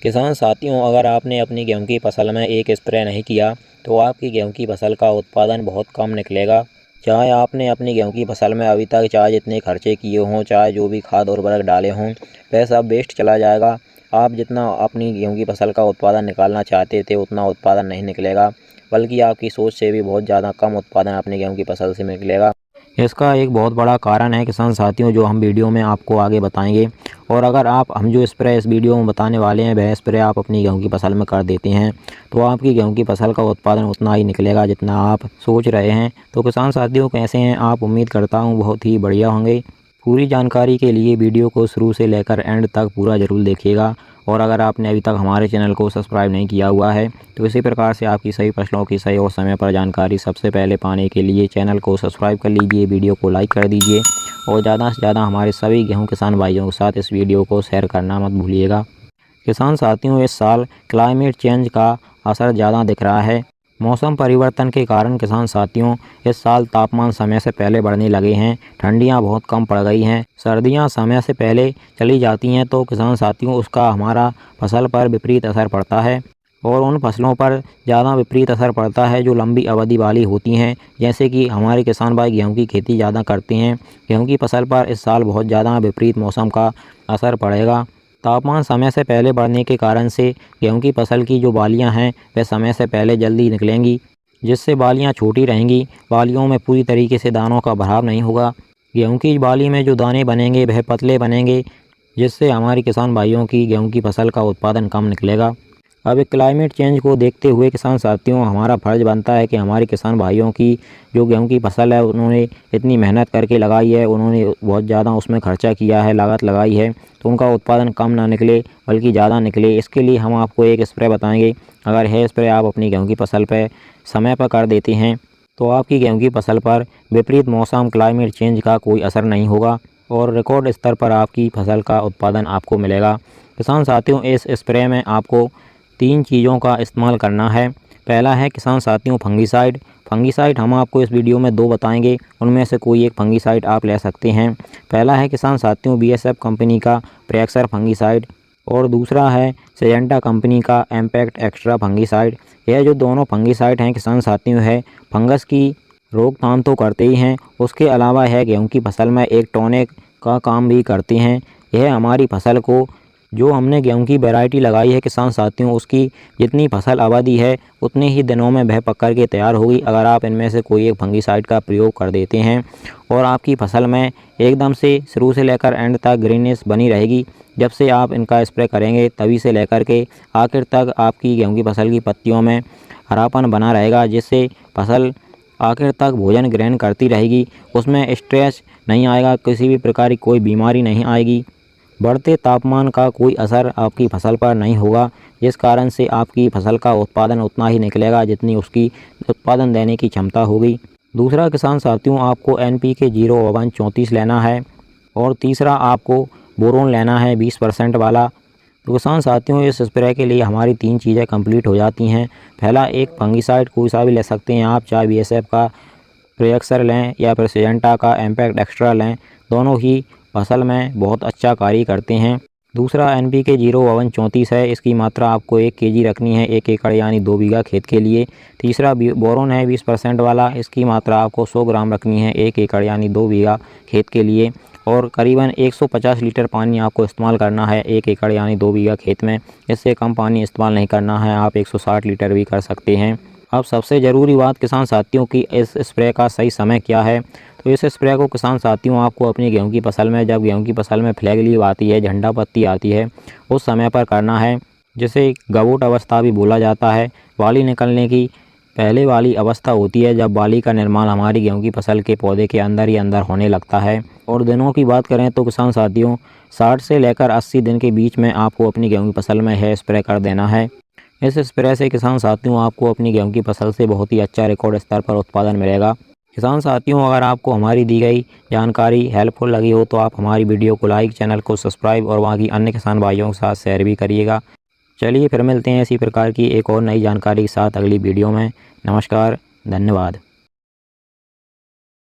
किसान साथियों, अगर आपने अपनी गेहूं की फसल में एक स्प्रे नहीं किया तो आपकी गेहूं की फसल का उत्पादन बहुत कम निकलेगा। चाहे आपने अपनी गेहूं की फसल में अभी तक चाहे जितने खर्चे किए हों, चाहे जो भी खाद और उर्वरक डाले हों, वह सब वेस्ट चला जाएगा। आप जितना अपनी गेहूं की फसल का उत्पादन निकालना चाहते थे उतना उत्पादन नहीं निकलेगा, बल्कि आपकी सोच से भी बहुत ज़्यादा कम उत्पादन अपनी गेहूं की फसल से निकलेगा। इसका एक बहुत बड़ा कारण है किसान साथियों, जो हम वीडियो में आपको आगे बताएंगे। और अगर हम जो स्प्रे इस वीडियो में बताने वाले हैं वह स्प्रे आप अपनी गेहूं की फसल में कर देते हैं तो आपकी गेहूं की फसल का उत्पादन उतना ही निकलेगा जितना आप सोच रहे हैं। तो किसान साथियों, कैसे हैं आप? उम्मीद करता हूं बहुत ही बढ़िया होंगे। पूरी जानकारी के लिए वीडियो को शुरू से लेकर एंड तक पूरा ज़रूर देखिएगा। और अगर आपने अभी तक हमारे चैनल को सब्सक्राइब नहीं किया हुआ है तो इसी प्रकार से आपकी सही फसलों की सही और समय पर जानकारी सबसे पहले पाने के लिए चैनल को सब्सक्राइब कर लीजिए, वीडियो को लाइक कर दीजिए और ज़्यादा से ज़्यादा हमारे सभी गेहूं किसान भाइयों के साथ इस वीडियो को शेयर करना मत भूलिएगा। किसान साथियों, इस साल क्लाइमेट चेंज का असर ज़्यादा दिख रहा है। मौसम परिवर्तन के कारण किसान साथियों, इस साल तापमान समय से पहले बढ़ने लगे हैं। ठंडियां बहुत कम पड़ गई हैं, सर्दियां समय से पहले चली जाती हैं तो किसान साथियों उसका हमारा फसल पर विपरीत असर पड़ता है। और उन फसलों पर ज़्यादा विपरीत असर पड़ता है जो लंबी अवधि वाली होती हैं, जैसे कि हमारे किसान भाई गेहूँ की खेती ज़्यादा करते हैं। गेहूँ की फसल पर इस साल बहुत ज़्यादा विपरीत मौसम का असर पड़ेगा। तापमान समय से पहले बढ़ने के कारण से गेहूं की फसल की जो बालियां हैं वह समय से पहले जल्दी निकलेंगी, जिससे बालियां छोटी रहेंगी। बालियों में पूरी तरीके से दानों का भराव नहीं होगा। गेहूं की बाली में जो दाने बनेंगे वह पतले बनेंगे, जिससे हमारे किसान भाइयों की गेहूं की फसल का उत्पादन कम निकलेगा। अब क्लाइमेट चेंज को देखते हुए किसान साथियों, हमारा फ़र्ज़ बनता है कि हमारे किसान भाइयों की जो गेहूं की फसल है उन्होंने इतनी मेहनत करके लगाई है, उन्होंने बहुत ज़्यादा उसमें खर्चा किया है, लागत लगाई है, तो उनका उत्पादन कम ना निकले बल्कि ज़्यादा निकले। इसके लिए हम आपको एक स्प्रे बताएंगे। अगर यह स्प्रे आप अपनी गेहूँ की फसल पर समय पर कर देते हैं तो आपकी गेहूँ की फसल पर विपरीत मौसम क्लाइमेट चेंज का कोई असर नहीं होगा और रिकॉर्ड स्तर पर आपकी फसल का उत्पादन आपको मिलेगा। किसान साथियों, इस स्प्रे में आपको 3 चीज़ों का इस्तेमाल करना है। पहला है किसान साथियों फंगीसाइड। फंगीसाइड हम आपको इस वीडियो में 2 बताएंगे, उनमें से कोई एक फंगीसाइड आप ले सकते हैं। पहला है किसान साथियों बीएसएफ कंपनी का प्रेक्सर फंगीसाइड और दूसरा है सिजेंटा कंपनी का इम्पैक्ट एक्स्ट्रा फंगीसाइड। यह जो दोनों फंगीसाइड हैं किसान साथियों है फंगस की रोकथाम तो करते ही हैं, उसके अलावा यह गेहूँ की फसल में एक टॉनिक का काम भी करते हैं। यह हमारी फसल को, जो हमने गेहूं की वैरायटी लगाई है किसान साथियों, उसकी जितनी फसल अवधि है उतने ही दिनों में वह पक कर के तैयार होगी अगर आप इनमें से कोई एक फंगीसाइड का प्रयोग कर देते हैं। और आपकी फसल में एकदम से शुरू से लेकर एंड तक ग्रीनिश बनी रहेगी। जब से आप इनका स्प्रे करेंगे तभी से लेकर के आखिर तक आपकी गेहूँ की फसल की पत्तियों में हरापन बना रहेगा, जिससे फसल आखिर तक भोजन ग्रहण करती रहेगी। उसमें स्ट्रेस नहीं आएगा, किसी भी प्रकार की कोई बीमारी नहीं आएगी। बढ़ते तापमान का कोई असर आपकी फसल पर नहीं होगा, जिस कारण से आपकी फसल का उत्पादन उतना ही निकलेगा जितनी उसकी उत्पादन देने की क्षमता होगी। दूसरा किसान साथियों, आपको NPK 0:34 लेना है और तीसरा आपको बोरोन लेना है 20% वाला। तो किसान साथियों, इस स्प्रे के लिए हमारी 3 चीज़ें कंप्लीट हो जाती हैं। पहला एक फंगीसाइड कोई सा भी ले सकते हैं आप, चाहे BSF का प्रेक्सर लें या फिर सिजेंटा का इम्पैक्ट एक्स्ट्रा लें, दोनों ही फसल में बहुत अच्छा कार्य करते हैं। दूसरा NPK 0:34 है, इसकी मात्रा आपको 1 kg रखनी है 1 एकड़ यानी 2 बीघा खेत के लिए। तीसरा बोरोन है 20% वाला, इसकी मात्रा आपको 100 ग्राम रखनी है 1 एकड़ यानी 2 बीघा खेत के लिए। और करीबन 150 लीटर पानी आपको इस्तेमाल करना है 1 एकड़ यानी 2 बीघा खेत में। इससे कम पानी इस्तेमाल नहीं करना है, आप 160 लीटर भी कर सकते हैं। अब सबसे ज़रूरी बात किसान साथियों की, इस स्प्रे का सही समय क्या है? तो इस स्प्रे को किसान साथियों आपको अपनी गेहूं की फसल में, जब गेहूं की फसल में फ्लैग लीव आती है, झंडा पत्ती आती है, उस समय पर करना है, जिसे गबोट अवस्था भी बोला जाता है। बाली निकलने की पहले वाली अवस्था होती है जब बाली का निर्माण हमारी गेहूं की फसल के पौधे के अंदर ही अंदर होने लगता है। और दिनों की बात करें तो किसान साथियों 60 से लेकर 80 दिन के बीच में आपको अपनी गेहूं की फसल में यह स्प्रे कर देना है। इस स्प्रे से किसान साथियों आपको अपनी गेहूं की फसल से बहुत ही अच्छा रिकॉर्ड स्तर पर उत्पादन मिलेगा। किसान साथियों, अगर आपको हमारी दी गई जानकारी हेल्पफुल लगी हो तो आप हमारी वीडियो को लाइक, चैनल को सब्सक्राइब और वहाँ की अन्य किसान भाइयों के साथ शेयर भी करिएगा। चलिए फिर मिलते हैं इसी प्रकार की एक और नई जानकारी के साथ अगली वीडियो में। नमस्कार, धन्यवाद।